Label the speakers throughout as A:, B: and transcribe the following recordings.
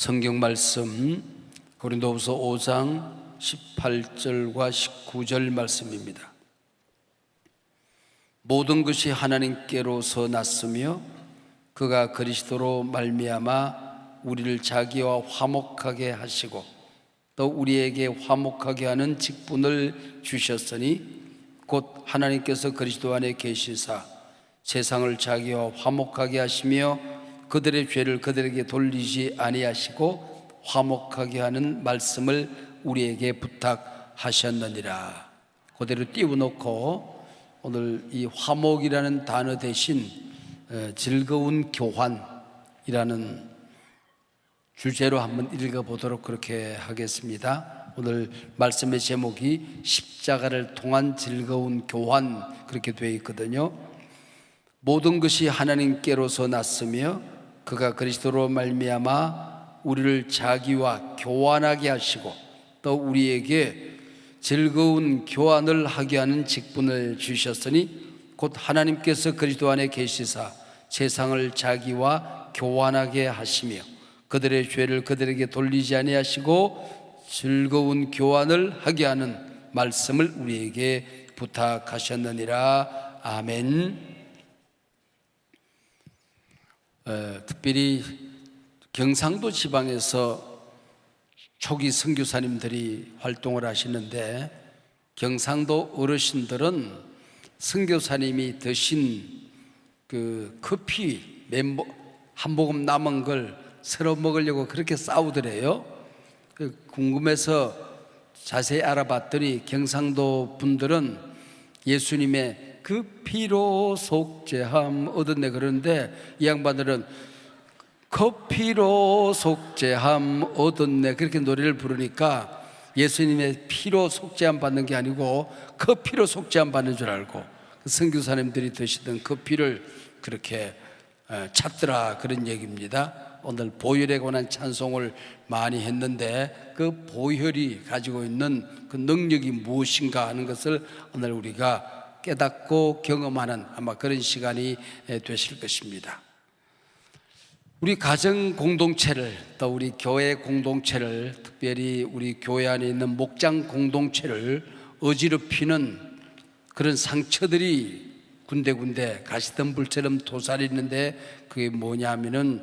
A: 성경 말씀 고린도후서 5장 18절과 19절 말씀입니다. 모든 것이 하나님께로서 났으며 그가 그리스도로 말미암아 우리를 자기와 화목하게 하시고 또 우리에게 화목하게 하는 직분을 주셨으니 곧 하나님께서 그리스도 안에 계시사 세상을 자기와 화목하게 하시며 그들의 죄를 그들에게 돌리지 아니하시고 화목하게 하는 말씀을 우리에게 부탁하셨느니라. 그대로 띄워놓고 오늘 이 화목이라는 단어 대신 즐거운 교환이라는 주제로 한번 읽어보도록 그렇게 하겠습니다. 오늘 말씀의 제목이 십자가를 통한 즐거운 교환 그렇게 되어 있거든요. 모든 것이 하나님께로서 났으며 그가 그리스도로 말미암아 우리를 자기와 교환하게 하시고 또 우리에게 즐거운 교환을 하게 하는 직분을 주셨으니 곧 하나님께서 그리스도 안에 계시사 세상을 자기와 교환하게 하시며 그들의 죄를 그들에게 돌리지 아니하시고 즐거운 교환을 하게 하는 말씀을 우리에게 부탁하셨느니라. 아멘. 특별히 경상도 지방에서 초기 선교사님들이 활동을 하시는데 경상도 어르신들은 선교사님이 드신 그 커피 한 모금 남은 걸 서로 먹으려고 그렇게 싸우더래요. 궁금해서 자세히 알아봤더니 경상도 분들은 예수님의 그 피로 속죄함 얻었네 그러는데 이 양반들은 커피로 속죄함 얻었네 그렇게 노래를 부르니까 예수님의 피로 속죄함 받는 게 아니고 커피로 속죄함 받는 줄 알고 선교사님들이 드시던 커피를 그렇게 찾더라 그런 얘기입니다. 오늘 보혈에 관한 찬송을 많이 했는데 그 보혈이 가지고 있는 그 능력이 무엇인가 하는 것을 오늘 우리가 깨닫고 경험하는 아마 그런 시간이 되실 것입니다. 우리 가정 공동체를 또 우리 교회 공동체를 특별히 우리 교회 안에 있는 목장 공동체를 어지럽히는 그런 상처들이 군데군데 가시덤불처럼 도사리는데 그게 뭐냐 하면은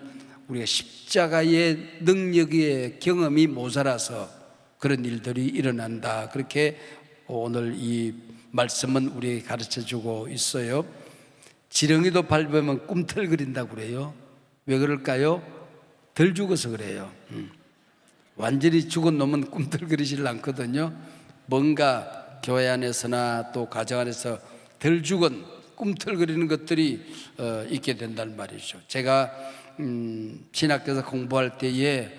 A: 우리가 십자가의 능력의 경험이 모자라서 그런 일들이 일어난다. 그렇게 오늘 이 말씀은 우리에게 가르쳐주고 있어요. 지렁이도 밟으면 꿈틀거린다고 그래요. 왜 그럴까요? 덜 죽어서 그래요. 완전히 죽은 놈은 꿈틀거리질 않거든요. 뭔가 교회 안에서나 또 가정 안에서 덜 죽은 꿈틀거리는 것들이 있게 된단 말이죠. 제가 신학교에서 공부할 때에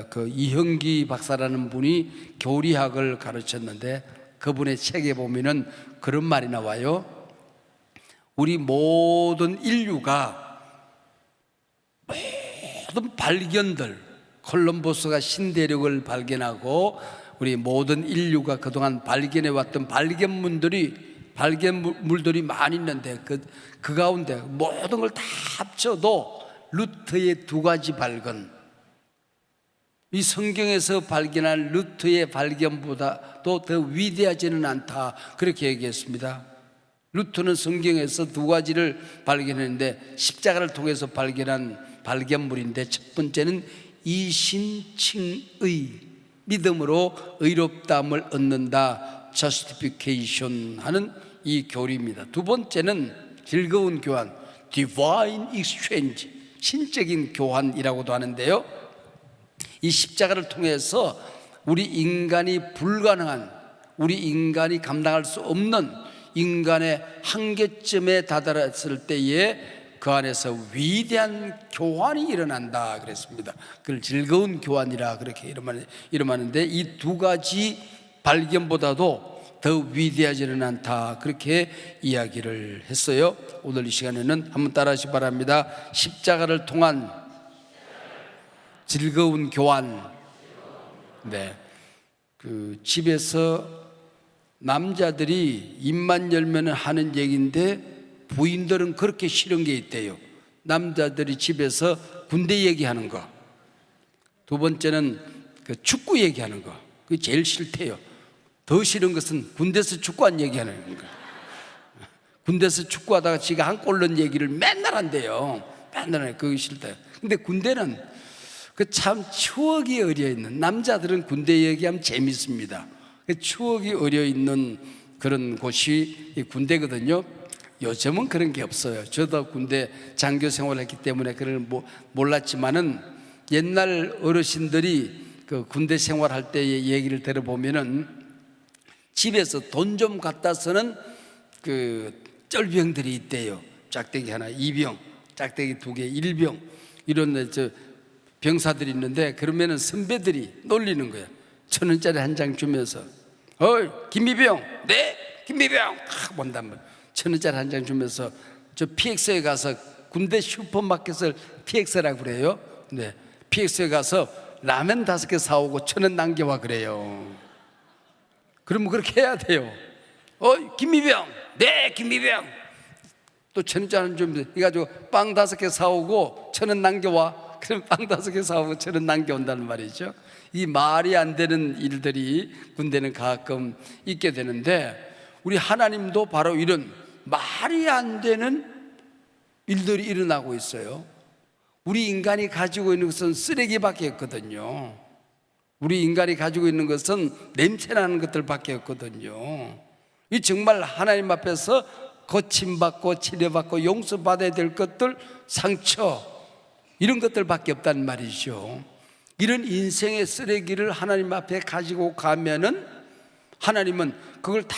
A: 그 이형기 박사라는 분이 교리학을 가르쳤는데 그분의 책에 보면은 그런 말이 나와요. 우리 모든 인류가 모든 발견들, 콜럼버스가 신대륙을 발견하고 우리 모든 인류가 그동안 발견해왔던 발견물들이 많이 있는데 그 가운데 모든 걸 다 합쳐도 루터의 두 가지 발견, 이 성경에서 발견한 루터의 발견보다도 더 위대하지는 않다 그렇게 얘기했습니다. 루터는 성경에서 두 가지를 발견했는데 십자가를 통해서 발견한 발견물인데 첫 번째는 이신칭의 믿음으로 의롭다함을 얻는다 justification 하는 이 교리입니다. 두 번째는 즐거운 교환 divine exchange 신적인 교환이라고도 하는데요. 이 십자가를 통해서 우리 인간이 불가능한 우리 인간이 감당할 수 없는 인간의 한계점에 다다랐을 때에 그 안에서 위대한 교환이 일어난다 그랬습니다. 그걸 즐거운 교환이라 그렇게 이름하는데 이 두 가지 발견보다도 더 위대하지는 않다 그렇게 이야기를 했어요. 오늘 이 시간에는 한번 따라하시기 바랍니다. 십자가를 통한 즐거운 교환. 네, 그 집에서 남자들이 입만 열면 하는 얘기인데 부인들은 그렇게 싫은 게 있대요. 남자들이 집에서 군대 얘기하는 거, 두 번째는 그 축구 얘기하는 거. 그게 제일 싫대요. 더 싫은 것은 군대에서 축구한 얘기하는 거. 군대에서 축구하다가 지가 한 골 넣은 얘기를 맨날 한대요. 맨날 해. 그거 싫대요. 근데 군대는 그 참 추억이 어려있는, 남자들은 군대 얘기하면 재밌습니다. 그 추억이 어려있는 그런 곳이 이 군대거든요. 요즘은 그런 게 없어요. 저도 군대 장교 생활을 했기 때문에 그걸 몰랐지만은 옛날 어르신들이 그 군대 생활할 때의 얘기를 들어보면은 집에서 돈 좀 갖다 쓰는 그 쩔병들이 있대요. 짝대기 하나 2병, 짝대기 2개 1병, 이런 저 병사들이 있는데, 그러면은 선배들이 놀리는 거야. 1,000원짜리 한 장 주면서, 어이 김미병, 네 김미병 탁 본단 말이야. 1,000원짜리 한 장 주면서 저 PX에 가서, 군대 슈퍼마켓을 PX라고 그래요. 네, PX에 가서 라면 5개 사오고 1,000원 남겨와 그래요. 그러면 그렇게 해야 돼요. 김미병, 네 김미병, 또 1,000원짜리 좀 해가지고 빵 5개 사오고 1,000원 남겨와. 그럼 빵 5개 사오고 1,000원 남겨온다는 말이죠. 이 말이 안 되는 일들이 군대는 가끔 있게 되는데, 우리 하나님도 바로 이런 말이 안 되는 일들이 일어나고 있어요. 우리 인간이 가지고 있는 것은 쓰레기밖에 없거든요. 우리 인간이 가지고 있는 것은 냄새나는 것들밖에 없거든요. 이 정말 하나님 앞에서 고침받고 치료받고 용서받아야 될 것들, 상처, 이런 것들밖에 없다는 말이죠. 이런 인생의 쓰레기를 하나님 앞에 가지고 가면은 하나님은 그걸 다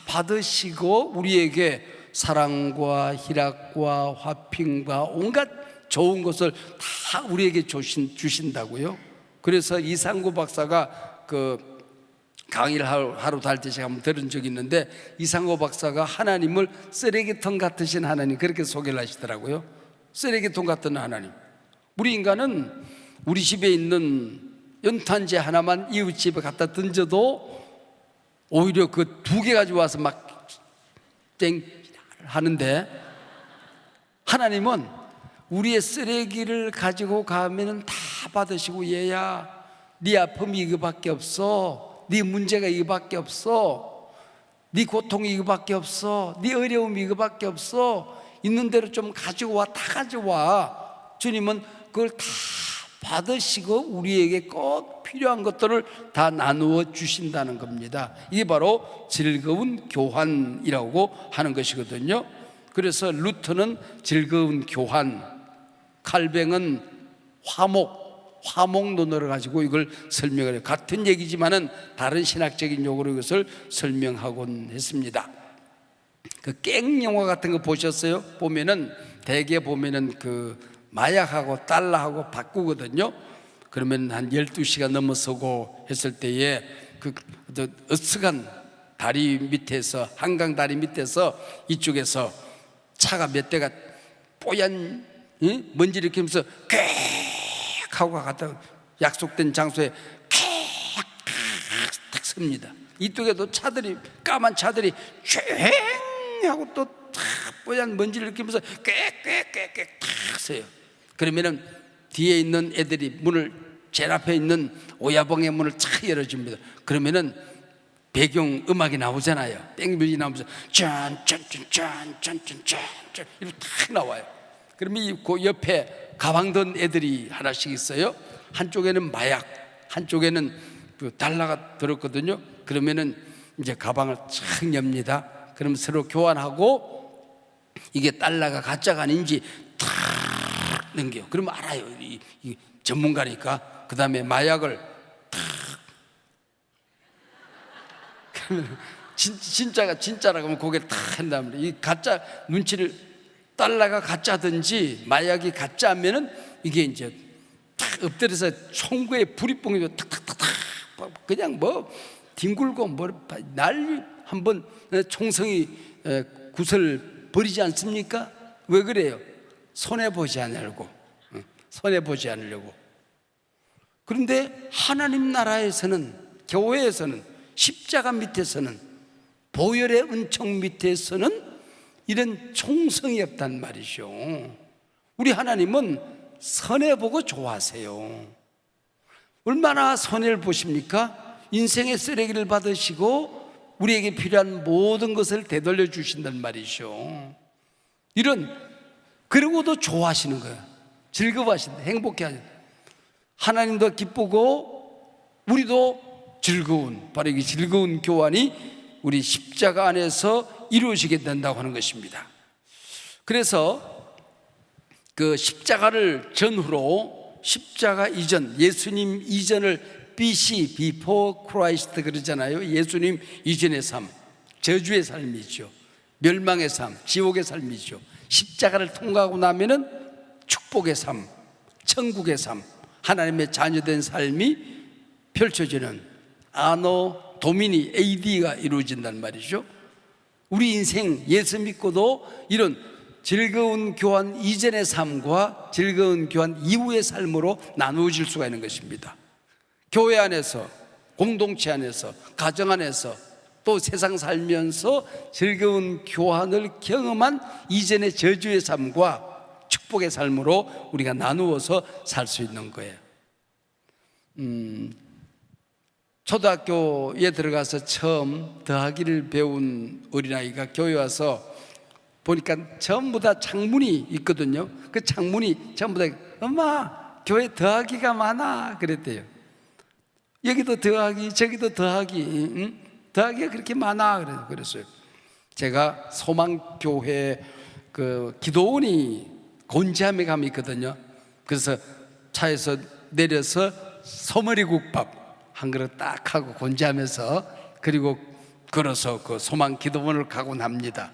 A: 받으시고 우리에게 사랑과 희락과 화평과 온갖 좋은 것을 다 우리에게 주신다고요. 그래서 이상구 박사가 그 강의를 하루 달 때 제가 한번 들은 적이 있는데, 이상구 박사가 하나님을 쓰레기통 같으신 하나님, 그렇게 소개를 하시더라고요. 쓰레기통 같은 하나님. 우리 인간은 우리 집에 있는 연탄재 하나만 이웃 집에 갖다 던져도 오히려 그 2개 가지고 와서 막 땡 하는데, 하나님은 우리의 쓰레기를 가지고 가면은 다 받으시고, 얘야 네 아픔이 이거밖에 없어, 네 문제가 이거밖에 없어, 네 고통이 이거밖에 없어, 네 어려움이 이거밖에 없어, 있는 대로 좀 가지고 와, 다 가져와. 주님은 그걸 다 받으시고 우리에게 꼭 필요한 것들을 다 나누어 주신다는 겁니다. 이게 바로 즐거운 교환이라고 하는 것이거든요. 그래서 루터는 즐거운 교환, 칼뱅은 화목론을 가지고 이걸 설명을 해요. 같은 얘기지만은 다른 신학적인 용어로 이것을 설명하곤 했습니다. 그 깽 영화 같은 거 보셨어요? 보면은 대개 보면은 그 마약하고 달러하고 바꾸거든요. 그러면 한 12시가 넘어서고 했을 때에 그 으쓱한 다리 밑에서, 한강 다리 밑에서 이쪽에서 차가 몇 대가 뽀얀 먼지를 일으키면서 꽥 하고 갔다가 약속된 장소에 탁 섭니다. 이쪽에도 차들이, 까만 차들이 촤 하고 또 탁 뽀얀 먼지를 일으키면서 꽥꽥꽥꽥 탁 서요. 그러면은 뒤에 있는 애들이 문을, 제일 앞에 있는 오야봉의 문을 착 열어줍니다. 그러면은 배경 음악이 나오잖아요. 땡뮤직이 나오면서 짠짠짠짠짠짠짠 이렇게 탁 나와요. 그러면 그 옆에 가방 든 애들이 하나씩 있어요. 한쪽에는 마약, 한쪽에는 그 달러가 들었거든요. 그러면은 이제 가방을 착 엽니다. 그럼 서로 교환하고 이게 달러가 가짜가 아닌지 탁 넘겨요. 그러면 알아요. 이 전문가니까. 그 다음에 마약을 탁, 그러면 진짜가 진짜라고 하면 고개를 탁 한다면, 이 가짜 눈치를, 달러가 가짜든지 마약이 가짜면은 이게 이제 탁 엎드려서 총구에 불이 뽕이고 탁탁탁탁 그냥 뭐 뒹굴고 뭐 날 한번 총성이 구슬 버리지 않습니까? 왜 그래요? 손해보지 않으려고. 손해보지 않으려고. 그런데 하나님 나라에서는, 교회에서는, 십자가 밑에서는, 보혈의 은총 밑에서는 이런 총성이 없단 말이죠. 우리 하나님은 선해보고 좋아하세요. 얼마나 손해를 보십니까? 인생의 쓰레기를 받으시고 우리에게 필요한 모든 것을 되돌려 주신단 말이죠. 그러고도 좋아하시는 거예요. 즐거워하신다. 행복해하신다. 하나님도 기쁘고 우리도 즐거운, 바로 이 즐거운 교환이 우리 십자가 안에서 이루어지게 된다고 하는 것입니다. 그래서 그 십자가를 전후로, 십자가 이전, 예수님 이전을 BC, Before Christ 그러잖아요. 예수님 이전의 삶, 저주의 삶이죠. 멸망의 삶, 지옥의 삶이죠. 십자가를 통과하고 나면은 축복의 삶, 천국의 삶, 하나님의 자녀된 삶이 펼쳐지는 아노 도미니 AD가 이루어진단 말이죠. 우리 인생 예수 믿고도 이런 즐거운 교환 이전의 삶과 즐거운 교환 이후의 삶으로 나누어질 수가 있는 것입니다. 교회 안에서, 공동체 안에서, 가정 안에서, 또 세상 살면서 즐거운 교환을 경험한 이전의 저주의 삶과 축복의 삶으로 우리가 나누어서 살 수 있는 거예요. 초등학교에 들어가서 처음 더하기를 배운 어린아이가 교회 와서 보니까 전부 다 창문이 있거든요. 그 창문이 전부 다 엄마 교회 더하기가 많아 그랬대요. 여기도 더하기 저기도 더하기, 응? 더하기가 그렇게 많아 그랬어요. 제가 소망교회 그 기도원이 곤지암에 가면 있거든요. 그래서 차에서 내려서 소머리국밥 한 그릇 딱 하고 곤지암에서, 그리고 걸어서 그 소망 기도원을 가곤 합니다.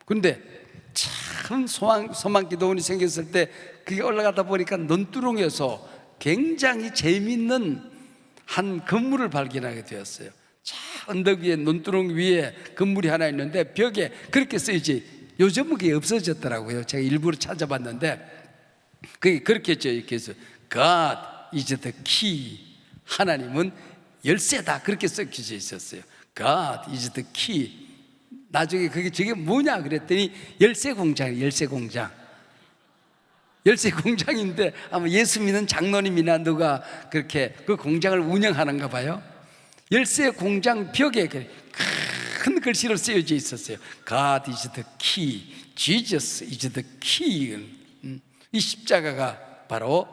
A: 그런데 참 소망 기도원이 생겼을 때 그게 올라가다 보니까 논두렁에서 굉장히 재미있는 한 건물을 발견하게 되었어요. 저 언덕 위에, 논두렁 위에 건물이 하나 있는데 벽에 그렇게 쓰이지, 요즘은 그게 없어졌더라고요. 제가 일부러 찾아봤는데 그게 그렇게 했죠. 이렇게 해서 God is the key, 하나님은 열쇠다, 그렇게 써져 있었어요. God is the key. 나중에 저게 뭐냐 그랬더니 열쇠 공장이에요. 열쇠 공장. 열쇠 공장인데 아마 예수 믿는 장로님이나 누가 그렇게 그 공장을 운영하는가 봐요. 열쇠 공장 벽에 큰 글씨로 쓰여져 있었어요. God is the key, Jesus is the key. 이 십자가가 바로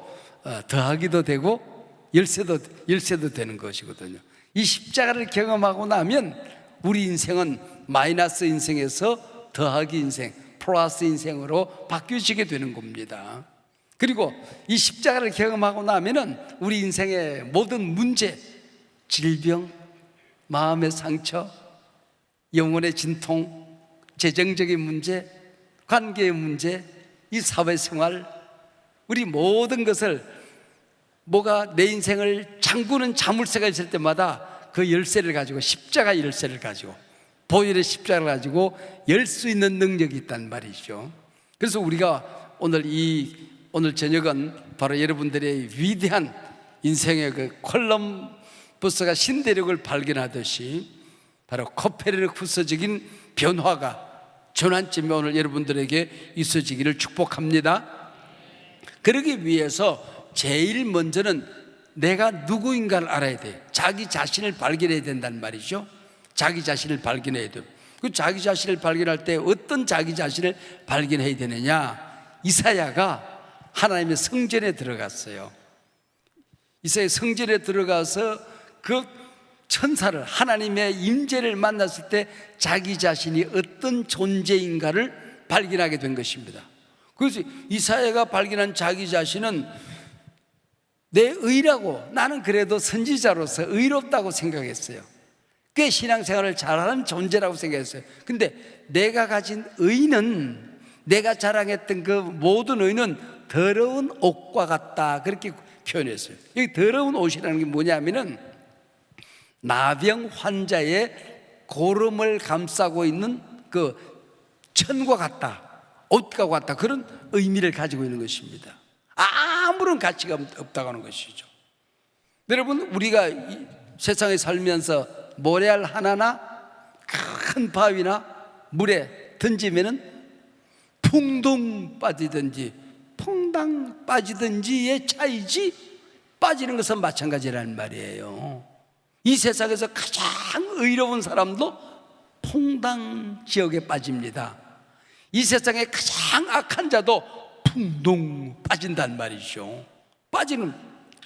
A: 더하기도 되고 열쇠도 되는 것이거든요. 이 십자가를 경험하고 나면 우리 인생은 마이너스 인생에서 더하기 인생, 플러스 인생으로 바뀌어지게 되는 겁니다. 그리고 이 십자가를 경험하고 나면은 우리 인생의 모든 문제, 질병, 마음의 상처, 영혼의 진통, 재정적인 문제, 관계의 문제, 이 사회생활, 우리 모든 것을, 뭐가 내 인생을 잠그는 자물쇠가 있을 때마다 그 열쇠를 가지고, 십자가 열쇠를 가지고, 보혈의 십자가를 가지고 열 수 있는 능력이 있단 말이죠. 그래서 우리가 오늘 저녁은 바로 여러분들의 위대한 인생의 그 콜럼버스가 신대륙을 발견하듯이 바로 코페르니쿠스적인 변화가 전환점이 오늘 여러분들에게 있어지기를 축복합니다. 그러기 위해서 제일 먼저는 내가 누구인가를 알아야 돼요. 자기 자신을 발견해야 된단 말이죠. 자기 자신을 발견해야 돼요. 그 자기 자신을 발견할 때 어떤 자기 자신을 발견해야 되느냐? 이사야가 하나님의 성전에 들어갔어요. 이사야 성전에 들어가서 그 천사를, 하나님의 임재를 만났을 때 자기 자신이 어떤 존재인가를 발견하게 된 것입니다. 그래서 이사야가 발견한 자기 자신은 내 의라고, 나는 그래도 선지자로서 의롭다고 생각했어요. 꽤 신앙생활을 잘하는 존재라고 생각했어요. 근데 내가 가진 의는, 내가 자랑했던 그 모든 의는 더러운 옷과 같다, 그렇게 표현했어요. 여기 더러운 옷이라는 게 뭐냐면은 나병 환자의 고름을 감싸고 있는 그 천과 같다, 옷과 같다, 그런 의미를 가지고 있는 것입니다. 아무런 가치가 없다고 하는 것이죠. 여러분, 우리가 이 세상에 살면서 모래알 하나나 큰 바위나 물에 던지면은 풍덩 빠지든지 퐁당 빠지든지의 차이지 빠지는 것은 마찬가지라는 말이에요. 이 세상에서 가장 의로운 사람도 퐁당 지옥에 빠집니다. 이 세상에 가장 악한 자도 풍동 빠진단 말이죠. 빠지는,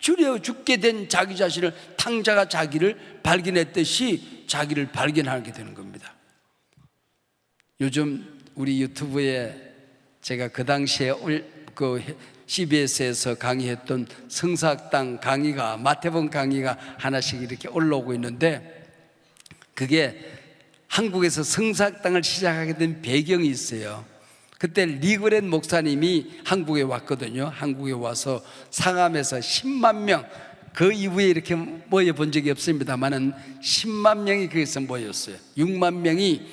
A: 주려 죽게 된 자기 자신을, 탕자가 자기를 발견했듯이 자기를 발견하게 되는 겁니다. 요즘 우리 유튜브에 제가 그 당시에 CBS에서 강의했던 성사학당 강의가, 마태복음 강의가 하나씩 이렇게 올라오고 있는데, 그게 한국에서 성사학당을 시작하게 된 배경이 있어요. 그때 리그렌 목사님이 한국에 왔거든요. 한국에 와서 상암에서 10만 명, 그 이후에 이렇게 모여본 적이 없습니다만은 10만 명이 거기서 모였어요. 6만 명이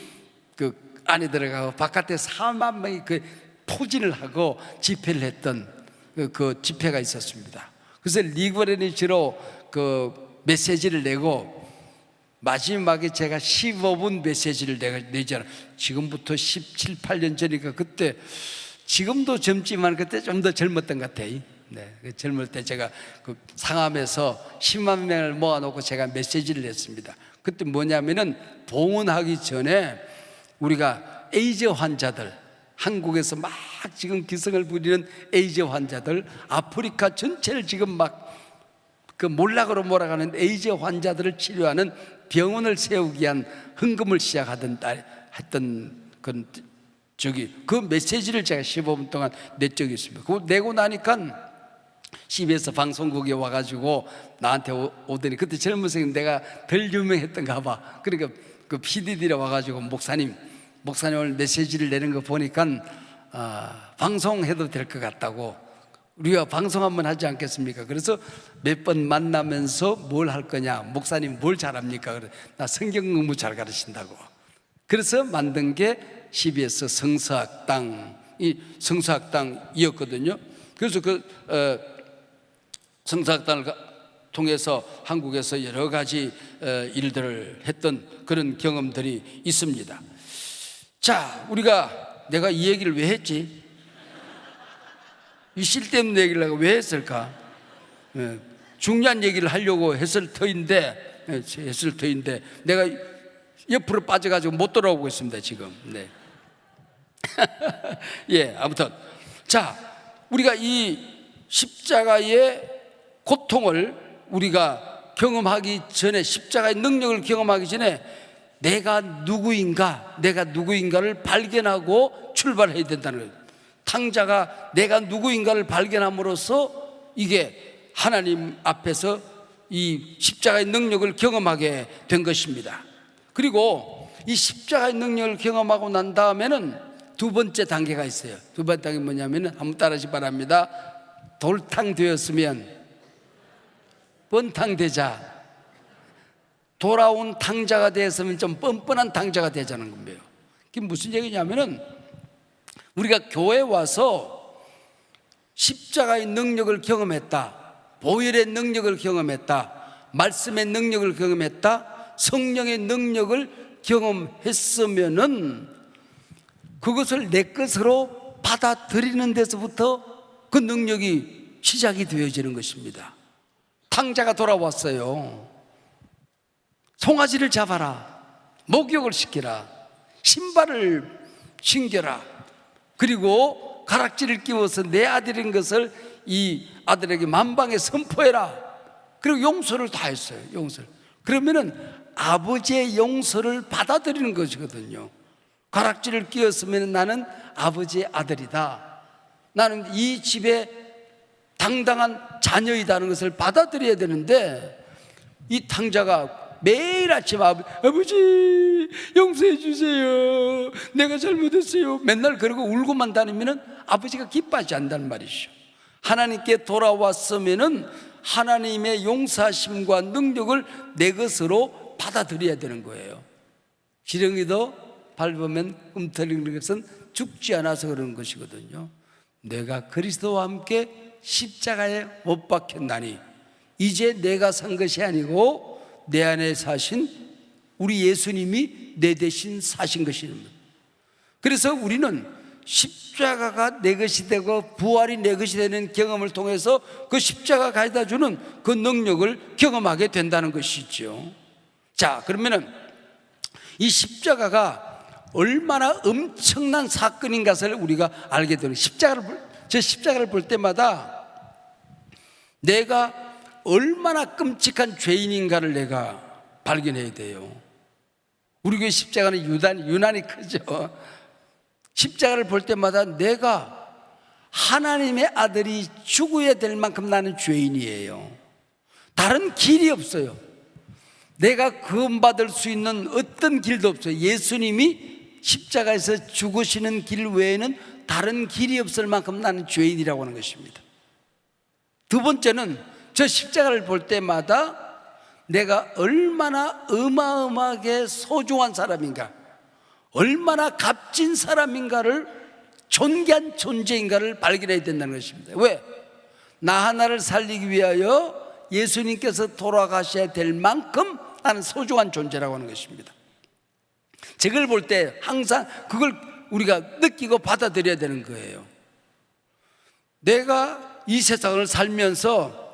A: 그 안에 들어가고 바깥에 4만 명이 그 포진을 하고 집회를 했던 그 집회가 있었습니다. 그래서 리그렌이 주로 그 메시지를 내고, 마지막에 제가 15분 메시지를 내잖아. 지금부터 17, 18년 전이니까 그때, 지금도 젊지만 그때 좀 더 젊었던 것 같아요. 네, 젊을 때 제가 그 상암에서 10만 명을 모아놓고 제가 메시지를 냈습니다. 그때 뭐냐면은 봉헌하기 전에 우리가 에이즈 환자들, 한국에서 막 지금 기승을 부리는 에이즈 환자들, 아프리카 전체를 지금 막 그 몰락으로 몰아가는 에이즈 환자들을 치료하는 병원을 세우기 위한 헌금을 시작하던 했던 그 메시지를 제가 15분 동안 낸 적이 있습니다. 그거 내고 나니까 CBS 방송국에 와가지고 나한테 오더니, 그때 젊은 선생님 내가 덜 유명했던가 봐. 그러니까 그 PD들이 와가지고 목사님 오늘 메시지를 내는 거 보니까 방송해도 될 것 같다고, 우리가 방송 한번 하지 않겠습니까? 그래서 몇 번 만나면서 뭘 할 거냐, 목사님 뭘 잘합니까? 그래, 나 성경 너무 잘 가르친다고. 그래서 만든 게 CBS 성서학당이었거든요. 그래서 그 성서학당을 통해서 한국에서 여러 가지 일들을 했던 그런 경험들이 있습니다. 자, 내가 이 얘기를 왜 했지? 이 쓸데없는 얘기를 내가 왜 했을까? 중요한 얘기를 하려고 했을 터인데 내가 옆으로 빠져가지고 못 돌아오고 있습니다 지금. 네. 예, 아무튼 자, 우리가 이 십자가의 고통을 우리가 경험하기 전에, 십자가의 능력을 경험하기 전에 내가 누구인가를 발견하고 출발해야 된다는 거예요. 탕자가 내가 누구인가를 발견함으로써 이게 하나님 앞에서 이 십자가의 능력을 경험하게 된 것입니다. 그리고 이 십자가의 능력을 경험하고 난 다음에는 두 번째 단계가 있어요. 두 번째 단계가 뭐냐면은, 한번 따라하시기 바랍니다. 돌탕 되었으면 번탕 되자. 돌아온 탕자가 되었으면 좀 뻔뻔한 탕자가 되자는 겁니다. 그게 무슨 얘기냐면은, 우리가 교회에 와서 십자가의 능력을 경험했다, 보혈의 능력을 경험했다, 말씀의 능력을 경험했다, 성령의 능력을 경험했으면은 그것을 내 것으로 받아들이는 데서부터 그 능력이 시작이 되어지는 것입니다. 탕자가 돌아왔어요. 송아지를 잡아라, 목욕을 시키라, 신발을 신겨라, 그리고 가락지를 끼워서 내 아들인 것을 이 아들에게 만방에 선포해라. 그리고 용서를 다 했어요. 용서를. 그러면은 아버지의 용서를 받아들이는 것이거든요. 가락지를 끼웠으면 나는 아버지의 아들이다, 나는 이 집의 당당한 자녀이다는 것을 받아들여야 되는데, 이 탕자가 매일 아침 아버지 용서해 주세요, 내가 잘못했어요, 맨날 그러고 울고만 다니면 아버지가 기뻐하지 않는다는 말이죠. 하나님께 돌아왔으면은 하나님의 용서하심과 능력을 내 것으로 받아들여야 되는 거예요. 지렁이도 밟으면 꿈틀리는 것은 죽지 않아서 그러는 것이거든요. 내가 그리스도와 함께 십자가에 못 박혔나니 이제 내가 산 것이 아니고 내 안에 사신 우리 예수님이 내 대신 사신 것입니다. 그래서 우리는 십자가가 내 것이 되고 부활이 내 것이 되는 경험을 통해서 그 십자가 가져다 주는 그 능력을 경험하게 된다는 것이죠. 자, 그러면은 이 십자가가 얼마나 엄청난 사건인 것을 우리가 알게 되는, 저 십자가를 볼 때마다 내가 얼마나 끔찍한 죄인인가를 내가 발견해야 돼요. 우리 교회 십자가는 유난히 크죠. 십자가를 볼 때마다 내가 하나님의 아들이 죽어야 될 만큼 나는 죄인이에요. 다른 길이 없어요. 내가 구원받을 수 있는 어떤 길도 없어요. 예수님이 십자가에서 죽으시는 길 외에는 다른 길이 없을 만큼 나는 죄인이라고 하는 것입니다. 두 번째는 저 십자가를 볼 때마다 내가 얼마나 어마어마하게 소중한 사람인가, 얼마나 값진 사람인가를, 존귀한 존재인가를 발견해야 된다는 것입니다. 왜? 나 하나를 살리기 위하여 예수님께서 돌아가셔야 될 만큼 나는 소중한 존재라고 하는 것입니다. 저걸 볼 때 항상 그걸 우리가 느끼고 받아들여야 되는 거예요. 내가 이 세상을 살면서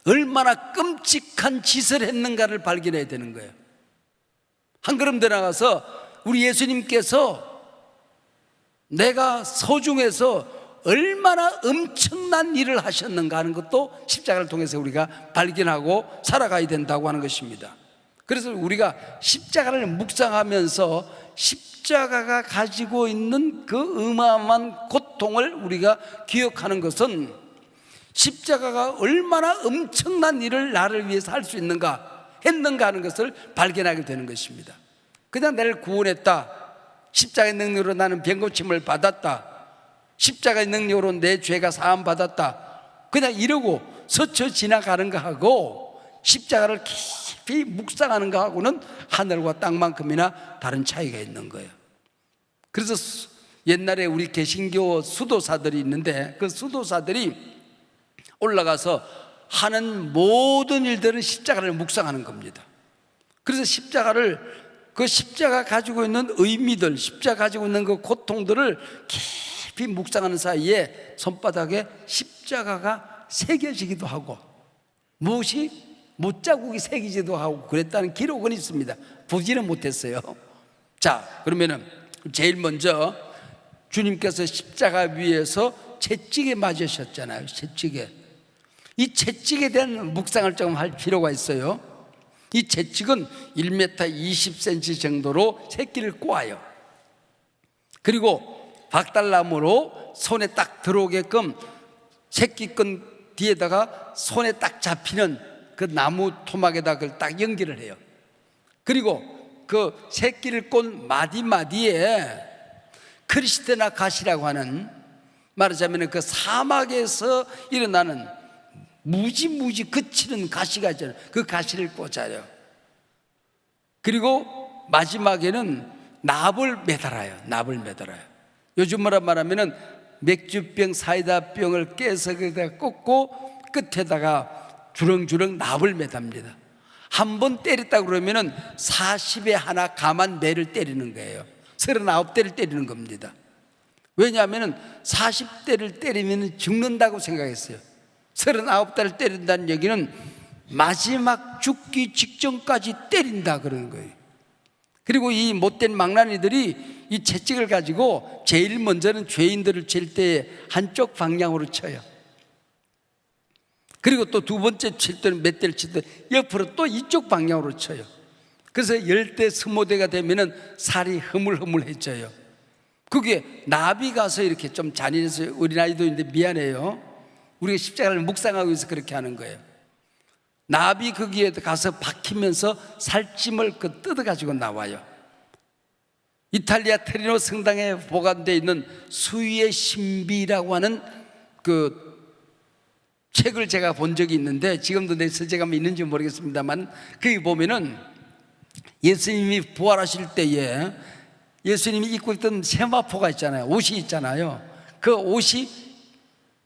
A: 얼마나 끔찍한 짓을 했는가를 발견해야 되는 거예요. 한 걸음 더 나가서 우리 예수님께서 내가 소중해서 얼마나 엄청난 일을 하셨는가 하는 것도 십자가를 통해서 우리가 발견하고 살아가야 된다고 하는 것입니다. 그래서 우리가 십자가를 묵상하면서 십자가가 가지고 있는 그 어마어마한 고통을 우리가 기억하는 것은 십자가가 얼마나 엄청난 일을 나를 위해서 할 수 했는가 하는 것을 발견하게 되는 것입니다. 그냥 나를 구원했다, 십자가의 능력으로 나는 병고침을 받았다, 십자가의 능력으로 내 죄가 사함 받았다, 그냥 이러고 스쳐 지나가는 거하고 십자가를 깊이 묵상하는 거하고는 하늘과 땅만큼이나 다른 차이가 있는 거예요. 그래서 옛날에 우리 개신교 수도사들이 있는데 그 수도사들이 올라가서 하는 모든 일들은 십자가를 묵상하는 겁니다. 그래서 그 십자가 가지고 있는 의미들, 십자가 가지고 있는 그 고통들을 깊이 묵상하는 사이에 손바닥에 십자가가 새겨지기도 하고 무엇이 못자국이 새기지도 하고 그랬다는 기록은 있습니다. 보지는 못했어요. 자, 그러면은 제일 먼저 주님께서 십자가 위에서 채찍에 맞으셨잖아요. 채찍에. 이 채찍에 대한 묵상을 좀 할 필요가 있어요. 이 채찍은 1m 20cm 정도로 새끼를 꼬아요. 그리고 박달나무로 손에 딱 들어오게끔 새끼끈 뒤에다가 손에 딱 잡히는 그 나무 토막에다 그걸 딱 연결을 해요. 그리고 그 새끼를 꼰 마디마디에 크리스테나 갓이라고 하는, 말하자면 그 사막에서 일어나는 무지무지 그치는 가시가 있잖아요. 그 가시를 꽂아요. 그리고 마지막에는 납을 매달아요. 납을 매달아요. 요즘 뭐라 말하면은 맥주병, 사이다병을 깨서 거기다 꽂고 끝에다가 주렁주렁 납을 매답니다. 한 번 때렸다 그러면은 40에 하나 감한 매를 때리는 거예요. 39대를 때리는 겁니다. 왜냐하면은 40대를 때리면 죽는다고 생각했어요. 39대를 때린다는 얘기는 마지막 죽기 직전까지 때린다 그러는 거예요. 그리고 이 못된 망나니들이 이 채찍을 가지고 제일 먼저는 죄인들을 칠 때 한쪽 방향으로 쳐요. 그리고 또 두 번째 칠 때는 몇 대를 칠 때 옆으로 또 이쪽 방향으로 쳐요. 그래서 10대, 20대가 되면은 살이 흐물흐물해져요. 그게 나비 가서 이렇게 좀 잔인해서 어린아이도 있는데 미안해요. 우리가 십자가를 묵상하기 위해서 그렇게 하는 거예요. 나비 거기에 가서 박히면서 살찜을 뜯어가지고 나와요. 이탈리아 트리노 성당에 보관되어 있는 수위의 신비라고 하는 그 책을 제가 본 적이 있는데 지금도 내 서재감이 있는지 모르겠습니다만 거기 보면은 예수님이 부활하실 때에 예수님이 입고 있던 세마포가 있잖아요. 옷이 있잖아요. 그 옷이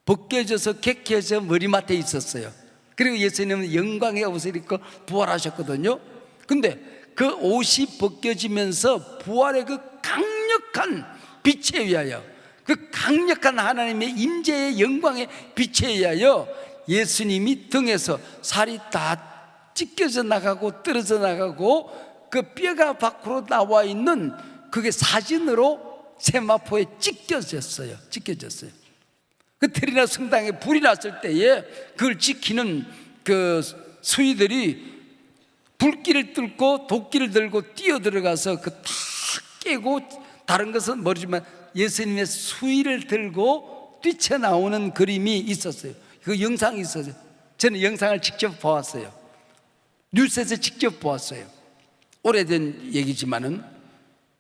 A: 벗겨져서 객해져 머리맡에 있었어요. 그리고 예수님은 영광의 옷을 입고 부활하셨거든요. 근데 그 옷이 벗겨지면서 부활의 그 강력한 빛에 의하여, 그 강력한 하나님의 임재의 영광의 빛에 의하여 예수님이 등에서 살이 다 찢겨져 나가고 떨어져 나가고 그 뼈가 밖으로 나와 있는 그게 사진으로 세마포에 찢겨졌어요. 그 테리나 성당에 불이 났을 때에 그걸 지키는 그 수위들이 불길을 뚫고 도끼를 들고 뛰어들어가서 그 다 깨고, 다른 것은 모르지만 예수님의 수위를 들고 뛰쳐나오는 그림이 있었어요. 그 영상이 있었어요. 저는 영상을 직접 보았어요. 뉴스에서 직접 보았어요. 오래된 얘기지만은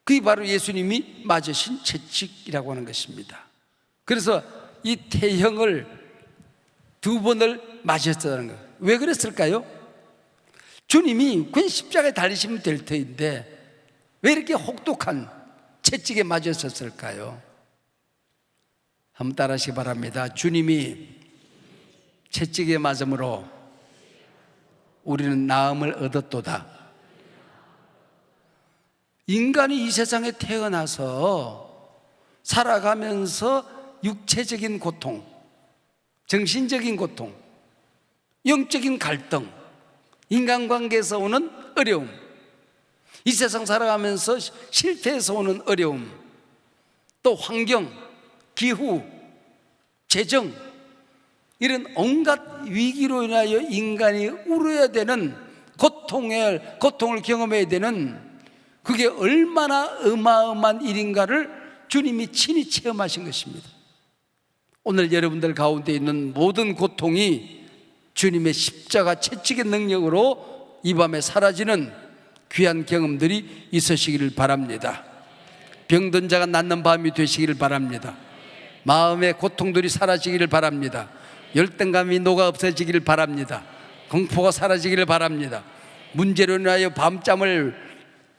A: 그게 바로 예수님이 맞으신 채찍이라고 하는 것입니다. 그래서 이 태형을 2번을 맞으셨다는 거예요. 왜 그랬을까요? 주님이 그냥 십자가에 달리시면 될 터인데 왜 이렇게 혹독한 채찍에 맞으셨을까요? 한번 따라하시기 바랍니다. 주님이 채찍에 맞음으로 우리는 나음을 얻었도다. 인간이 이 세상에 태어나서 살아가면서 육체적인 고통, 정신적인 고통, 영적인 갈등, 인간관계에서 오는 어려움, 이 세상 살아가면서 실패해서 오는 어려움, 또 환경, 기후, 재정, 이런 온갖 위기로 인하여 인간이 울어야 되는 고통을 경험해야 되는, 그게 얼마나 어마어마한 일인가를 주님이 친히 체험하신 것입니다. 오늘 여러분들 가운데 있는 모든 고통이 주님의 십자가 채찍의 능력으로 이 밤에 사라지는 귀한 경험들이 있으시기를 바랍니다. 병든 자가 낫는 밤이 되시기를 바랍니다. 마음의 고통들이 사라지기를 바랍니다. 열등감이 녹아 없어지기를 바랍니다. 공포가 사라지기를 바랍니다. 문제로 인하여 밤잠을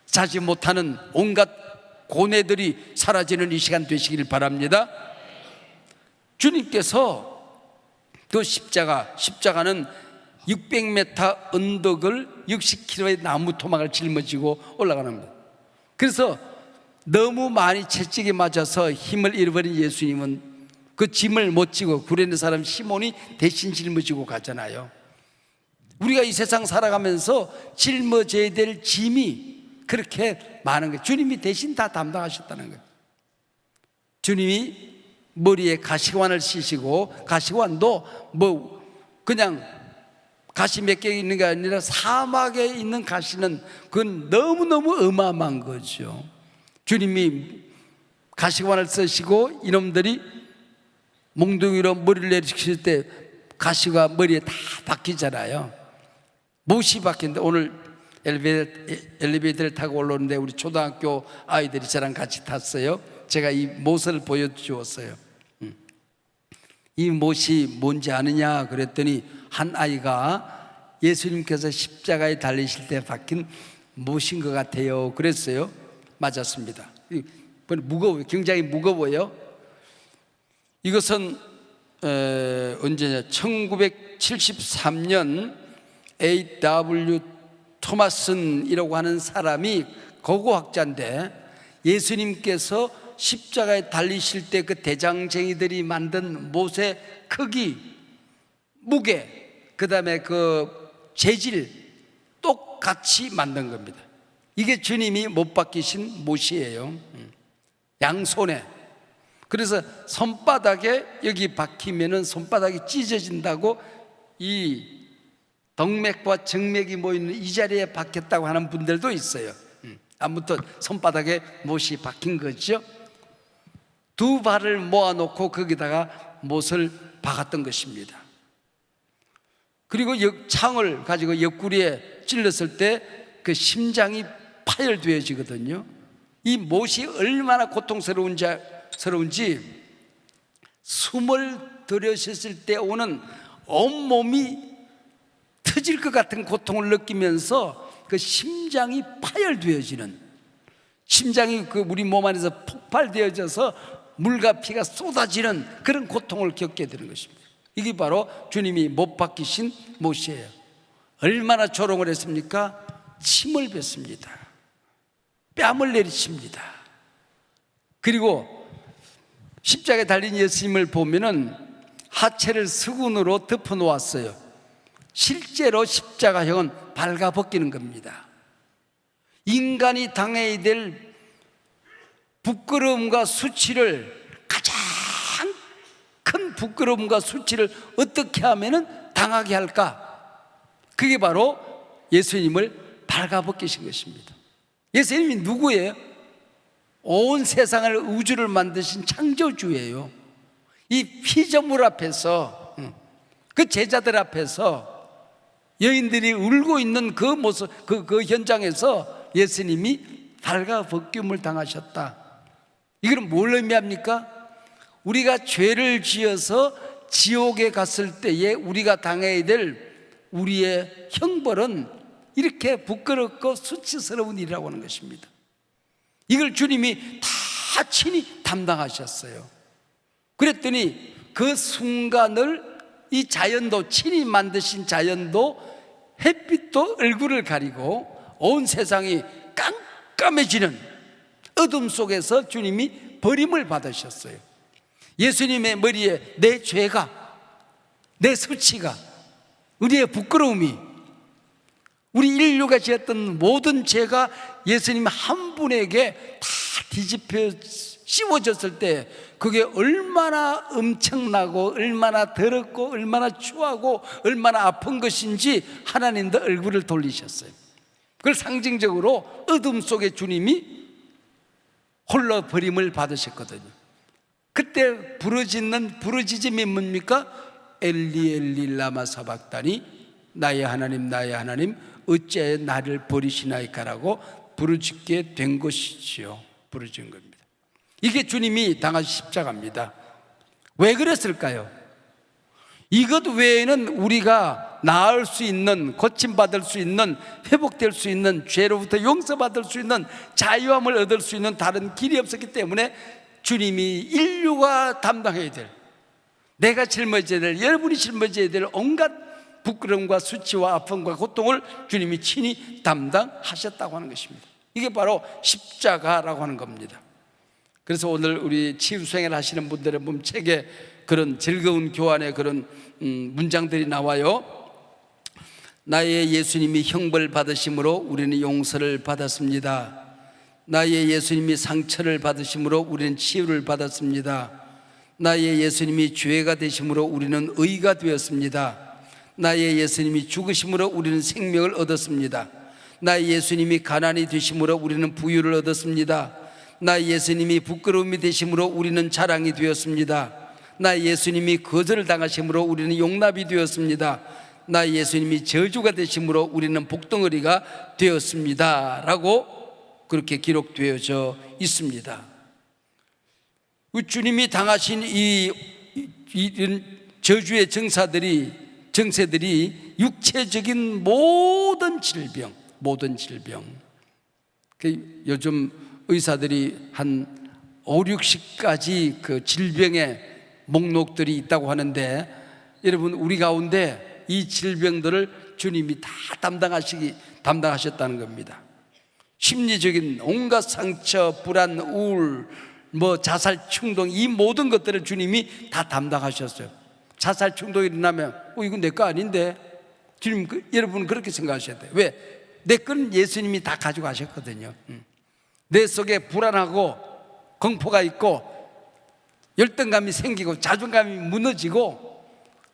A: 자지 못하는 온갖 고뇌들이 사라지는 이 시간 되시기를 바랍니다. 주님께서 그 십자가는 600m 언덕을 60km의 나무 토막을 짊어지고 올라가는 겁니다. 그래서 너무 많이 채찍에 맞아서 힘을 잃어버린 예수님은 그 짐을 못 지고 구레네 사람 시몬이 대신 짊어지고 가잖아요. 우리가 이 세상 살아가면서 짊어져야 될 짐이 그렇게 많은 거예요. 주님이 대신 다 담당하셨다는 거예요. 주님이 머리에 가시관을 씌시고, 가시관도 뭐 그냥 가시 몇 개 있는 게 아니라 사막에 있는 가시는 그건 너무너무 어마어마한 거죠. 주님이 가시관을 쓰시고 이놈들이 몽둥이로 머리를 내리실 때 가시가 머리에 다 박히잖아요. 못이 박히는데, 오늘 엘리베이터를 타고 올라오는데 우리 초등학교 아이들이 저랑 같이 탔어요. 제가 이 못을 보여주었어요. 이 못이 뭔지 아느냐 그랬더니 한 아이가 예수님께서 십자가에 달리실 때 박힌 못인 것 같아요 그랬어요. 맞았습니다. 무거워요. 굉장히 무거워요. 이것은 언제냐, 1973년 A.W. 토마슨이라고 하는 사람이 고고학자인데, 예수님께서 십자가에 달리실 때 그 대장쟁이들이 만든 못의 크기, 무게, 그 다음에 그 재질 똑같이 만든 겁니다. 이게 주님이 못 박히신 못이에요. 양손에. 그래서 손바닥에 여기 박히면은 손바닥이 찢어진다고, 이 덕맥과 정맥이 모이는 이 자리에 박혔다고 하는 분들도 있어요. 아무튼 손바닥에 못이 박힌 거죠. 2발을 모아놓고 거기다가 못을 박았던 것입니다. 그리고 창을 가지고 옆구리에 찔렀을 때 그 심장이 파열되어지거든요. 이 못이 얼마나 고통스러운지 숨을 들이쉬실 때 오는 온몸이 터질 것 같은 고통을 느끼면서 그 심장이 파열되어지는, 심장이 그 우리 몸 안에서 폭발되어져서 물과 피가 쏟아지는 그런 고통을 겪게 되는 것입니다. 이게 바로 주님이 못 박히신 못이에요. 얼마나 조롱을 했습니까? 침을 뱉습니다. 뺨을 내리칩니다. 그리고 십자가에 달린 예수님을 보면은 하체를 수건으로 덮어 놓았어요. 실제로 십자가형은 발가벗기는 겁니다. 인간이 당해야 될 부끄러움과 수치를, 가장 큰 부끄러움과 수치를 어떻게 하면은 당하게 할까? 그게 바로 예수님을 발가벗기신 것입니다. 예수님이 누구예요? 온 세상을, 우주를 만드신 창조주예요. 이 피조물 앞에서, 그 제자들 앞에서 여인들이 울고 있는 그 모습, 그 현장에서 예수님이 발가벗김을 당하셨다. 이건 뭘 의미합니까? 우리가 죄를 지어서 지옥에 갔을 때에 우리가 당해야 될 우리의 형벌은 이렇게 부끄럽고 수치스러운 일이라고 하는 것입니다. 이걸 주님이 다 친히 담당하셨어요. 그랬더니 그 순간을 이 자연도, 친히 만드신 자연도, 햇빛도 얼굴을 가리고 온 세상이 깜깜해지는 어둠 속에서 주님이 버림을 받으셨어요. 예수님의 머리에 내 죄가, 내 수치가, 우리의 부끄러움이, 우리 인류가 지었던 모든 죄가 예수님 한 분에게 다 뒤집혀 씌워졌을 때 그게 얼마나 엄청나고 얼마나 더럽고 얼마나 추하고 얼마나 아픈 것인지 하나님도 얼굴을 돌리셨어요. 그걸 상징적으로 어둠 속에 주님이 홀로 버림을 받으셨거든요. 그때 부르짖는 부르짖음이 뭡니까? 엘리 엘리 라마 사박다니, 나의 하나님 나의 하나님 어찌하여 나를 버리시나이까라고 부르짖게 된 것이지요. 부르짖은 겁니다. 이게 주님이 당하신 십자가입니다. 왜 그랬을까요? 이것 외에는 우리가 나을 수 있는, 고침받을 수 있는, 회복될 수 있는, 죄로부터 용서받을 수 있는, 자유함을 얻을 수 있는 다른 길이 없었기 때문에 주님이 인류가 담당해야 될, 내가 짊어져야 될, 여러분이 짊어져야 될 온갖 부끄러움과 수치와 아픔과 고통을 주님이 친히 담당하셨다고 하는 것입니다. 이게 바로 십자가라고 하는 겁니다. 그래서 오늘 우리 치유생활 하시는 분들의 보면 책에 그런 즐거운 교환의 그런 문장들이 나와요. 나의 예수님이 형벌 받으심으로 우리는 용서를 받았습니다. 나의 예수님이 상처를 받으심으로 우리는 치유를 받았습니다. 나의 예수님이 죄가 되심으로 우리는 의가 되었습니다. 나의 예수님이 죽으심으로 우리는 생명을 얻었습니다. 나의 예수님이 가난이 되심으로 우리는 부유를 얻었습니다. 나의 예수님이 부끄러움이 되심으로 우리는 자랑이 되었습니다. 나의 예수님이 거절을 당하심으로 우리는 용납이 되었습니다. 나의 예수님이 저주가 되심으로 우리는 복덩어리가 되었습니다 라고 그렇게 기록되어져 있습니다. 주님이 당하신 이 저주의 정세들이 육체적인 모든 질병, 요즘 의사들이 한 5, 60가지 그 질병의 목록들이 있다고 하는데, 여러분 우리 가운데 이 질병들을 주님이 다 담당하셨다는 겁니다. 심리적인 온갖 상처, 불안, 우울, 자살 충동, 이 모든 것들을 주님이 다 담당하셨어요. 자살 충동이 일어나면 이거 내 거 아닌데, 주님, 여러분은 그렇게 생각하셔야 돼요. 왜? 내 거는 예수님이 다 가져가셨거든요. 내 속에 불안하고 공포가 있고 열등감이 생기고 자존감이 무너지고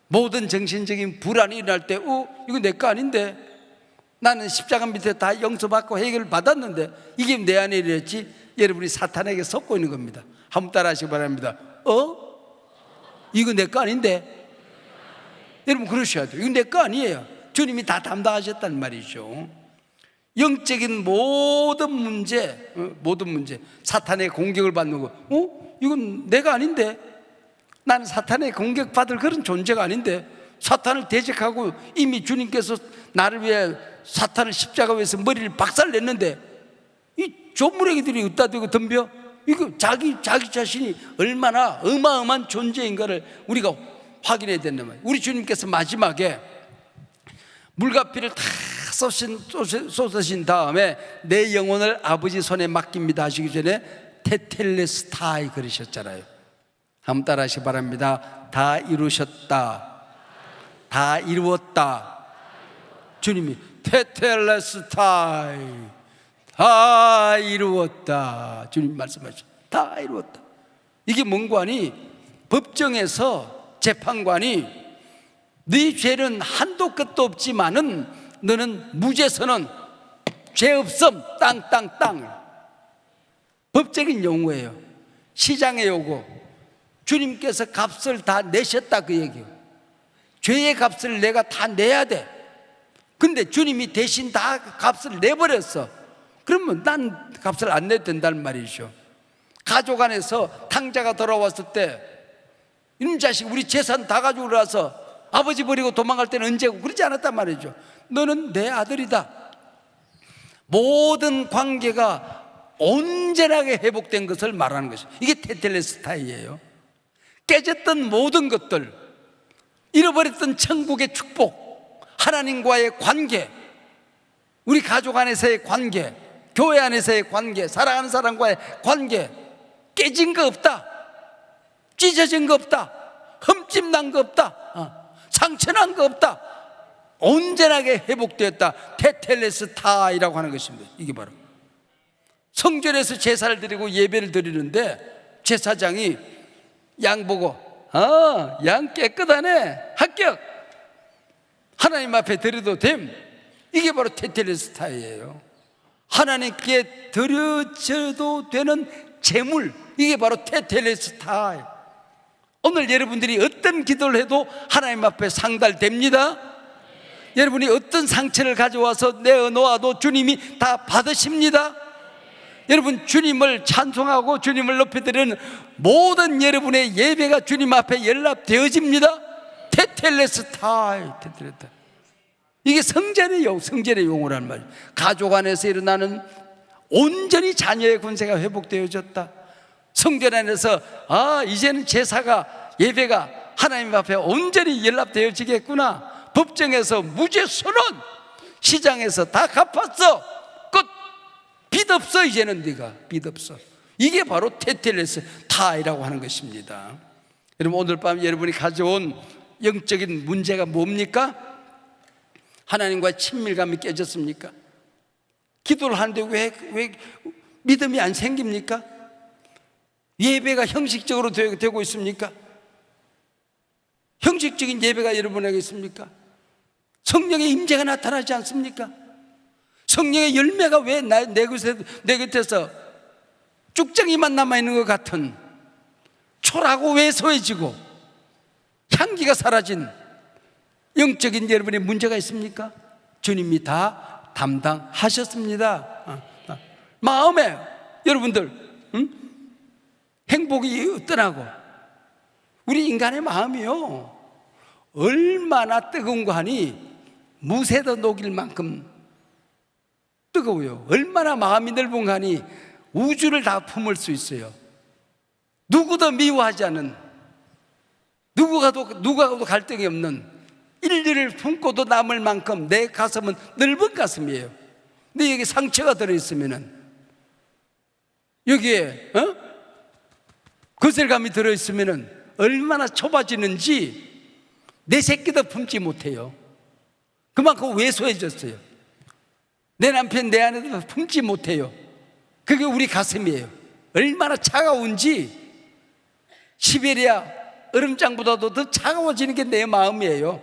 A: 모든 정신적인 불안이 일어날 때 이거 내 거 아닌데, 나는 십자가 밑에 다 용서받고 해결을 받았는데 이게 내 안에 이랬지. 여러분이 사탄에게 속고 있는 겁니다. 한번 따라 하시기 바랍니다. 이거 내 거 아닌데. 여러분 그러셔야 돼요. 이거 내 거 아니에요. 주님이 다 담당하셨단 말이죠. 영적인 모든 문제, 사탄의 공격을 받는 거, 이건 내가 아닌데, 나는 사탄의 공격받을 그런 존재가 아닌데, 사탄을 대적하고 이미 주님께서 나를 위해 사탄을 십자가 위에서 머리를 박살냈는데 이 조물애기들이 어디다 대고 덤벼? 이거 자기 자신이 얼마나 어마어마한 존재인가를 우리가 확인해야 된단 말이에요. 우리 주님께서 마지막에 물과 피를 다 쏟으신 다음에 내 영혼을 아버지 손에 맡깁니다 하시기 전에 테텔레스타이 그러셨잖아요. 한번 따라 하시기 바랍니다. 다 이루셨다, 다 이루었다. 주님이 테텔레스타이, 다 이루었다. 주님 말씀하시죠. 다 이루었다. 이게 뭔관이 법정에서 재판관이 네 죄는 한도 끝도 없지만은 너는 무죄서는 죄 없음 땅땅땅. 법적인 용어예요. 시장의 요구. 주님께서 값을 다 내셨다 그 얘기예요. 죄의 값을 내가 다 내야 돼. 근데 주님이 대신 다 값을 내버렸어. 그러면 난 값을 안 내도 된다는 말이죠. 가족 안에서 탕자가 돌아왔을 때 이놈 자식 우리 재산 다 가지고 나서 아버지 버리고 도망갈 때는 언제고 그러지 않았단 말이죠. 너는 내 아들이다. 모든 관계가 온전하게 회복된 것을 말하는 것이죠. 이게 테텔레스타이예요. 깨졌던 모든 것들, 잃어버렸던 천국의 축복, 하나님과의 관계, 우리 가족 안에서의 관계, 교회 안에서의 관계, 사랑하는 사람과의 관계, 깨진 거 없다, 찢어진 거 없다, 흠집 난 거 없다, 상처 난 거 없다, 온전하게 회복되었다. 테텔레스타이라고 하는 것입니다. 이게 바로 성전에서 제사를 드리고 예배를 드리는데 제사장이 양 보고 양 깨끗하네, 합격, 하나님 앞에 드려도 됨. 이게 바로 테텔레스타이예요. 하나님께 드려져도 되는 재물, 이게 바로 테텔레스타이. 오늘 여러분들이 어떤 기도를 해도 하나님 앞에 상달됩니다. 여러분이 어떤 상처를 가져와서 내어놓아도 주님이 다 받으십니다. 여러분 주님을 찬송하고 주님을 높여드리는 모든 여러분의 예배가 주님 앞에 연락되어집니다. 테텔레스타이. 이게 성전의 용어란 말이에요. 가족 안에서 일어나는 온전히 자녀의 권세가 회복되어졌다. 성전 안에서 이제는 제사가, 예배가 하나님 앞에 온전히 연락되어지겠구나. 법정에서 무죄 선언, 시장에서 다 갚았어, 끝, 빚 없어. 이제는 네가 빚 없어. 이게 바로 테텔레스타이라고 하는 것입니다. 여러분 오늘 밤 여러분이 가져온 영적인 문제가 뭡니까? 하나님과의 친밀감이 깨졌습니까? 기도를 하는데 왜 믿음이 안 생깁니까? 예배가 형식적으로 되고 있습니까? 형식적인 예배가 여러분에게 있습니까? 성령의 임재가 나타나지 않습니까? 성령의 열매가 왜 내 곁에서 쭉정이만 남아있는 것 같은 초라하고 왜소해지고 향기가 사라진 영적인 여러분의 문제가 있습니까? 주님이 다 담당하셨습니다. 마음에 여러분들 행복이 떠나고 우리 인간의 마음이요 얼마나 뜨거운가 하니 무쇠도 녹일 만큼 뜨거워요. 얼마나 마음이 넓은가 하니 우주를 다 품을 수 있어요. 누구도 미워하지 않은, 누구하고도 갈등이 없는, 인류를 품고도 남을 만큼 내 가슴은 넓은 가슴이에요. 근데 여기 상처가 들어있으면은, 여기에 거슬감이 들어있으면은 얼마나 좁아지는지 내 새끼도 품지 못해요. 그만큼 왜소해졌어요. 내 남편 내 아내도 품지 못해요. 그게 우리 가슴이에요. 얼마나 차가운지 시베리아 얼음장보다도 더 차가워지는 게 내 마음이에요.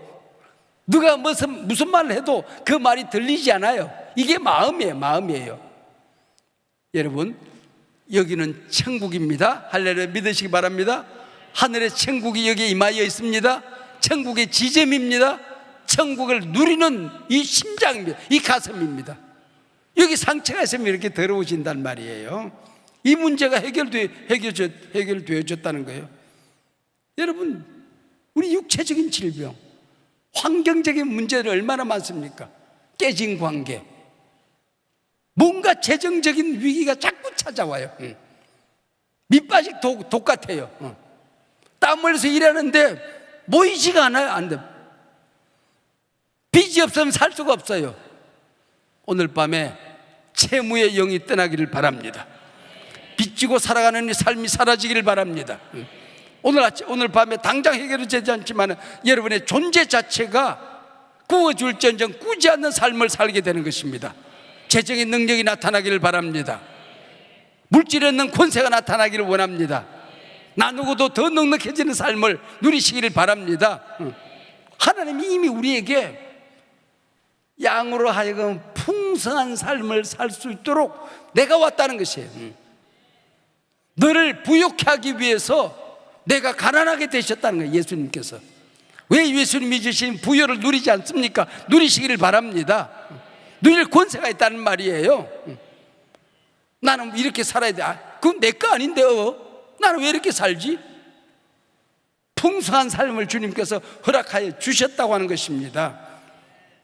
A: 누가 무슨 말을 해도 그 말이 들리지 않아요. 이게 마음이에요. 여러분 여기는 천국입니다. 할렐루야 믿으시기 바랍니다. 하늘의 천국이 여기에 임하여 있습니다. 천국의 지점입니다. 천국을 누리는 이 심장입니다. 이 가슴입니다. 여기 상처가 있으면 이렇게 더러워진단 말이에요. 이 문제가 해결되어졌다는 거예요. 여러분 우리 육체적인 질병, 환경적인 문제들 얼마나 많습니까? 깨진 관계, 뭔가 재정적인 위기가 자꾸 찾아와요. 밑빠진 독 같아요. 땀 흘려서 일하는데 모이지가 않아요. 안 돼. 빚이 없으면 살 수가 없어요. 오늘 밤에 채무의 영이 떠나기를 바랍니다. 빚지고 살아가는 삶이 사라지기를 바랍니다. 오늘 밤에 당장 해결이 되지 않지만 여러분의 존재 자체가 구워줄지언정 꾸지 않는 삶을 살게 되는 것입니다. 재정의 능력이 나타나기를 바랍니다. 물질 없는 권세가 나타나기를 원합니다. 나누고도 더 넉넉해지는 삶을 누리시기를 바랍니다. 하나님이 이미 우리에게 양으로 하여금 풍성한 삶을 살 수 있도록 내가 왔다는 것이에요. 너를 부욕해 하기 위해서 내가 가난하게 되셨다는 거예요. 예수님께서. 왜 예수님이 주신 부여를 누리지 않습니까? 누리시기를 바랍니다. 누릴 권세가 있다는 말이에요. 나는 이렇게 살아야 돼. 그건 내 거 아닌데 나는 왜 이렇게 살지? 풍성한 삶을 주님께서 허락하여 주셨다고 하는 것입니다.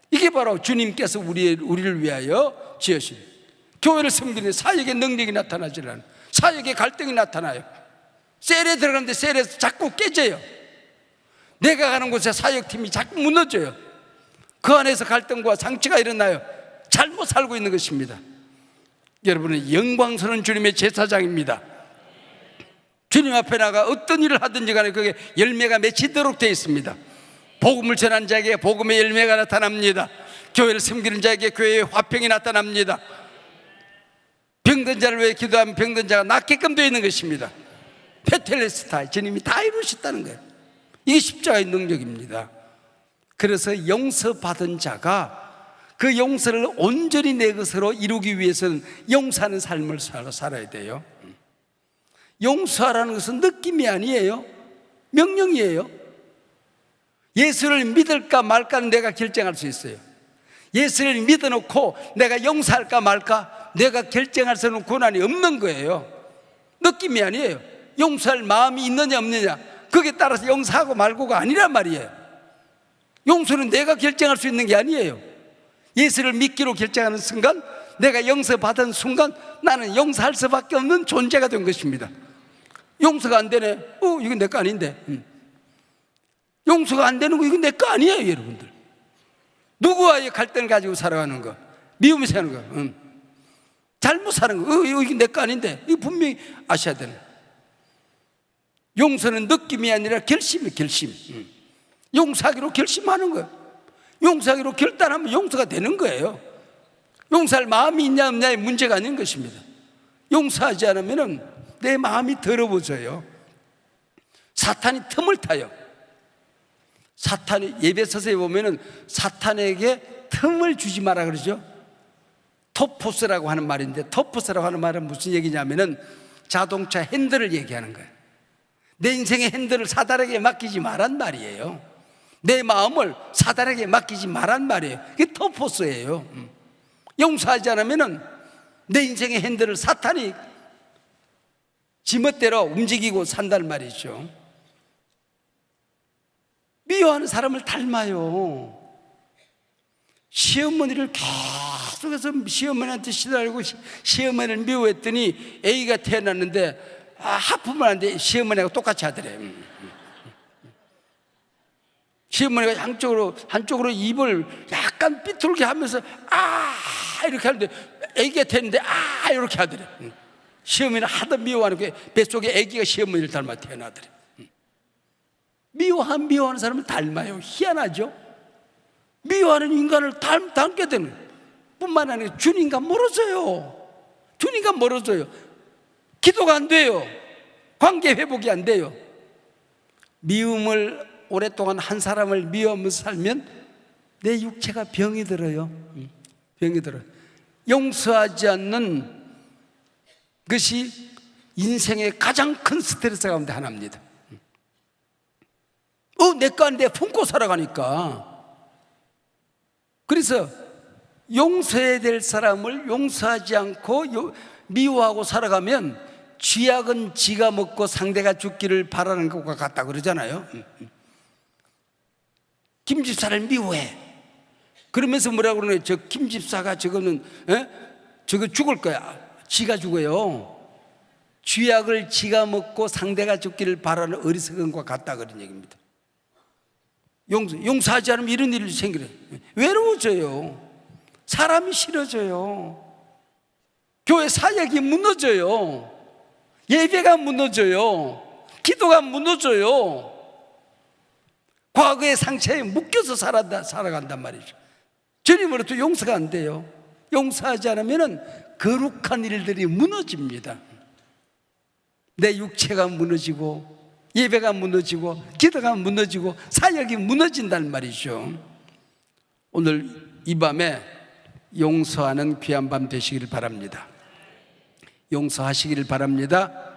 A: 이게 바로 주님께서 우리를 위하여 지으신 교회를 섬기는 사역의 능력이 나타나지 않아요. 사역의 갈등이 나타나요. 셀에 들어가는데 셀에서 자꾸 깨져요. 내가 가는 곳에 사역팀이 자꾸 무너져요. 그 안에서 갈등과 상처가 일어나요. 잘못 살고 있는 것입니다. 여러분은 영광스러운 주님의 제사장입니다. 주님 앞에 나가 어떤 일을 하든지 간에 그게 열매가 맺히도록 되어 있습니다. 복음을 전하는 자에게 복음의 열매가 나타납니다. 교회를 섬기는 자에게 교회의 화평이 나타납니다. 병든 자를 위해 기도하면 병든 자가 낫게끔 되어 있는 것입니다. 페텔레스타 주님이 다 이루셨다는 거예요. 이게 십자가의 능력입니다. 그래서 용서받은 자가 그 용서를 온전히 내 것으로 이루기 위해서는 용서하는 삶을 살아야 돼요. 용서하라는 것은 느낌이 아니에요. 명령이에요. 예수를 믿을까 말까는 내가 결정할 수 있어요. 예수를 믿어놓고 내가 용서할까 말까 내가 결정할 수 있는 권한이 없는 거예요. 느낌이 아니에요. 용서할 마음이 있느냐 없느냐 거기에 따라서 용서하고 말고가 아니란 말이에요. 용서는 내가 결정할 수 있는 게 아니에요. 예수를 믿기로 결정하는 순간, 내가 용서받은 순간 나는 용서할 수밖에 없는 존재가 된 것입니다. 용서가 안 되네. 이건 내 거 아닌데. 용서가 안 되는 거 이건 내 거 아니에요, 여러분들. 누구와의 갈등을 가지고 살아가는 거, 미우면서 하는 거, 잘못 사는 거, 이건 내 거 아닌데. 이거 분명히 아셔야 되는. 용서는 느낌이 아니라 결심이에요, 결심. 용서하기로 결심하는 거예요. 용서하기로 결단하면 용서가 되는 거예요. 용서할 마음이 있냐 없냐의 문제가 아닌 것입니다. 용서하지 않으면 내 마음이 더러워져요. 사탄이 틈을 타요. 사탄이, 예배서서에 보면은 사탄에게 틈을 주지 마라 그러죠. 토포스라고 하는 말인데, 토포스라고 하는 말은 무슨 얘기냐면은 자동차 핸들을 얘기하는 거예요. 내 인생의 핸들을 사단에게 맡기지 말란 말이에요. 내 마음을 사단에게 맡기지 말란 말이에요. 그게 토포스예요. 용서하지 않으면은 내 인생의 핸들을 사탄이 지멋대로 움직이고 산다는 말이죠. 미워하는 사람을 닮아요. 시어머니를 계속해서 시어머니한테 시달리고 시어머니를 미워했더니 A가 태어났는데 하품을 하는데 시어머니하고 똑같이 하더래. 시어머니가 한쪽으로 입을 약간 삐뚤게 하면서 이렇게 하는데 애기가 됐는데 이렇게 하더래. 시어머니는 하도 미워하는 게 뱃속에 애기가 시어머니를 닮아 태어나더래. 미워하는 사람을 닮아요. 희한하죠. 미워하는 인간을 닮게 되는 뿐만 아니라 주님과 멀어져요. 주님과 멀어져요. 기도가 안 돼요. 관계 회복이 안 돼요. 미움을 오랫동안 한 사람을 미워하면서 살면 내 육체가 병이 들어요. 병이 들어요. 용서하지 않는 것이 인생의 가장 큰 스트레스 가운데 하나입니다. 내 거 아닌데 품고 살아가니까. 그래서 용서해야 될 사람을 용서하지 않고 미워하고 살아가면 쥐약은 지가 먹고 상대가 죽기를 바라는 것과 같다 그러잖아요. 김집사를 미워해. 그러면서 뭐라고 그러냐, 저 김집사가 저거는 저거 죽을 거야. 지가 죽어요. 쥐약을 지가 먹고 상대가 죽기를 바라는 어리석은 것과 같다 그런 얘기입니다. 용서하지 않으면 이런 일이 생기래. 외로워져요. 사람이 싫어져요. 교회 사역이 무너져요. 예배가 무너져요. 기도가 무너져요. 과거의 상처에 묶여서 살아간단 말이죠. 주님으로부터 용서가 안 돼요. 용서하지 않으면 거룩한 일들이 무너집니다. 내 육체가 무너지고, 예배가 무너지고, 기도가 무너지고, 사역이 무너진단 말이죠. 오늘 이 밤에 용서하는 귀한 밤 되시길 바랍니다. 용서하시기를 바랍니다.